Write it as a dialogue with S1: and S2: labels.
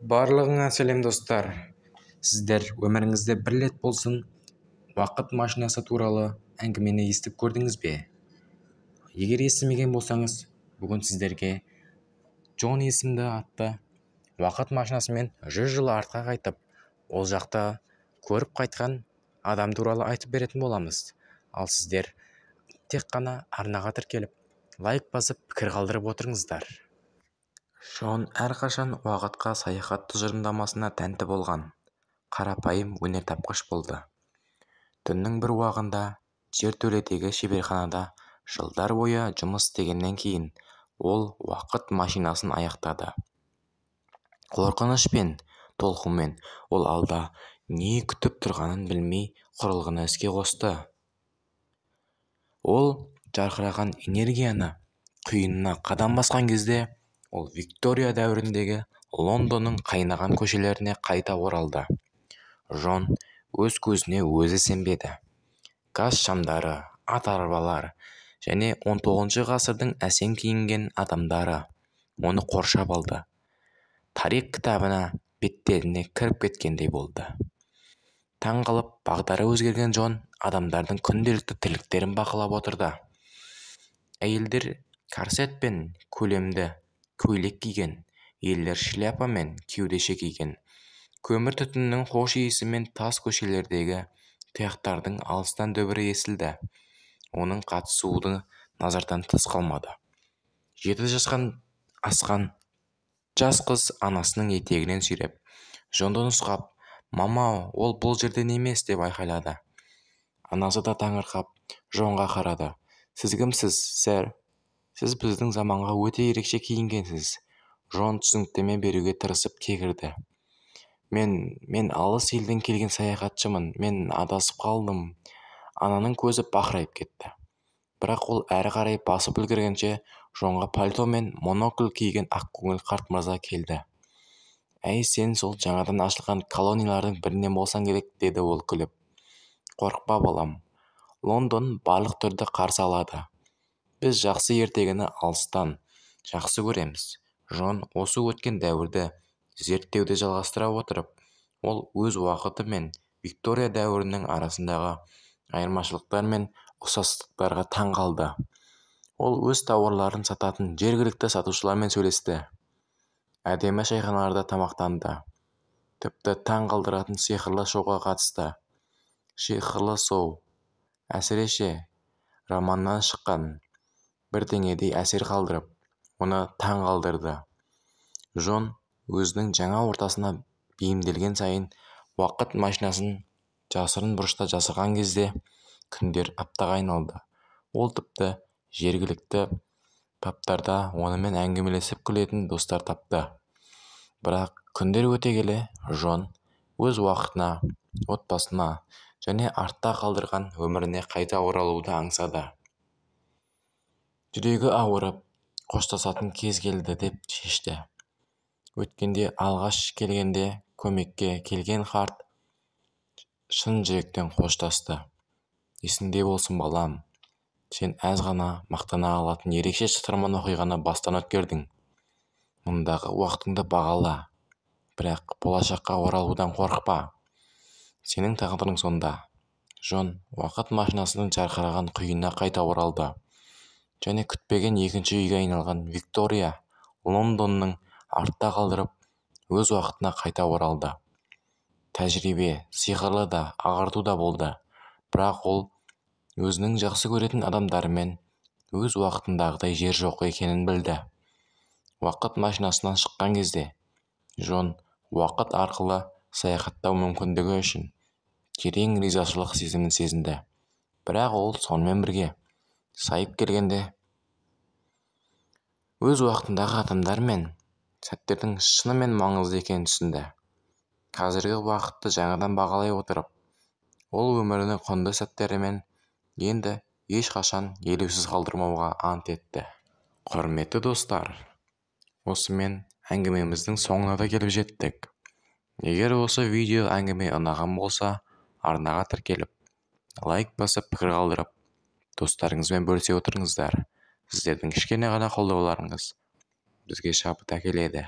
S1: Барлығыңа сәлем достар. Сіздер өміріңізде бір рет болсын уақыт машинасы туралы әңгімені естіп көрдіңіз бе? Егер естімеген болсаңыз, бүгін сіздерге Джон есімді атты уақыт машинасымен 100 жыл артқа қайтып, ол жақта көріп қайтқан адам туралы айтып беретін боламыз. Ал сіздер тек қана арнаға тіркеліп, лайк басып, пікір қалдырып отырыңыздар. Джон әрқашан уақытқа саяхат тұжырымдамасына тәнті болған қарапайым өнертапқыш болды. Түннің бір уағында жертөледегі шеберханада жылдар бойы жұмыс істегеннен кейін ол уақыт машинасын аяқтады. Қорқыныш пен толқумен ол алда не күтіп тұрғанын білмей құрылғыны іске қосты. Ол жарқыраған энергияны құйынына қадам басқан кезде ол Виктория дәуіріндегі Лондонның қайнаған көшелеріне қайта оралды. Джон өз көзіне өзі сенбеді. Газ шамдары, ат арбалар және 19 ғасырдың әсем киінген адамдары оны қоршап алды. Тарих кітабына беттеріне кіріп кеткендей болды. Таң қалып, бағдары өзгерген Джон адамдардың күнделікті тірліктерін бақылап отырды. Әйелдер корсет пен көлемді көйлек киген, ерлер шляпа мен кеудеше киген. Көмір түтінінің хош иісі мен тас көшелердегі тұяқтардың алыстан дүбірі естілді. Оның қатысуы назардан тыс қалмады. 7 жасқан асқан жас қыз анасының етегінен сүйреп, Джонды нұсқап, «Мама, ол бұл жерден емес» деп айқайлады. Анасы да таңырқап Джонға қарады. «Сіз кімсіз, сэр? Сіз біздің заманға өте ерекше киінгенсіз». Джон түсініктеме беруге тырысып кекірді. Мен алыс елден келген саяхатшымын. Мен адасып қалдым. Ананың көзі бақырайып кетті. Бірақ ол әрі қарай басып үлгергенше Джонға пальто мен монокль киген ақкөңіл қарт мырза келді. «Әй, сен сол жаңадан ашылған колониялардың бірінен болсаң керек», деді ол күліп. «Қорықпа, балам. Лондон барлық түрді қарсы алады. Біз жақсы ертегіні алыстан жақсы көреміз». Джон осы өткен дәуірді зерттеуді жалғастыра отырып, ол өз уақыты мен Виктория дәуірінің арасындағы айырмашылықтар мен ұқсастықтарға таң қалды. Ол өз тауарларын сататын жергілікті сатушылармен сөйлесті. Әдемі шайханаларда тамақтанды. Тіпті таң қалдыратын сиқырлы шоуға қатысты. Сиқырлы шоу, әсіресе романнан шыққан бірдеңедей әсер қалдырып, оны таң қалдырды. Джон өзінің жаңа ортасына бейімделген сайын уақыт машинасын жасырын бұрышта жасырған кезде күндер аптаға айналды. Ол тіпті жергілікті пабтарда онымен әңгімелесіп күлетін достар тапты. Бірақ күндер өте келе Джон өз уақытына, отбасына және артта қалдырған өміріне қайта оралуды аңсады. Жүрегі ауырып, қоштасатын кез келді деп шешті. Өткенде алғаш келгенде көмекке келген қарт шын жүректен қоштасты. «Есіңде болсын, балам. Сен аз ғана мақтана алатын ерекше шытырман оқиғаны бастан өткердің. Мұндағы уақытыңды бағала, бірақ болашаққа оралудан қорықпа. Сенің тағдырың сонда». Джон уақыт машинасының жарқыраған құйынына қайта оралды және күтпеген екінші үйге айналған Виктория, Лондонның артта қалдырып, өз уақытына қайта оралды. Тәжірибе сиқырлы да, ағарту да болды, бірақ ол өзінің жақсы көретін адамдарымен өз уақытындағыдай жер жоқ екенін білді. Уақыт машинасынан шыққан кезде Джон уақыт арқылы саяхаттау мүмкіндігі үшін терең ризашылық сезімін сезінді. Бірақ ол сонымен бірге сайып келгенде өз уақытындағы адамдар мен сәттердің шынымен маңызды екенін түсінді. Қазіргі уақытты жаңадан бағалай отырып, ол өмірінің құнды сәттерімен енді ешқашан елеусіз қалдырмауға ант етті. Құрметті достар, осымен әңгімеміздің соңына да келіп жеттік. Егер осы видео әңгіме ұнаған болса, арнаға тіркеліп, лайк басып, пікір қалдырып, достарыңызбен бөлісе отырыңыздар. Сіздердің кішкене ғана қолдауларыңыз бізге шабыт әкеледі.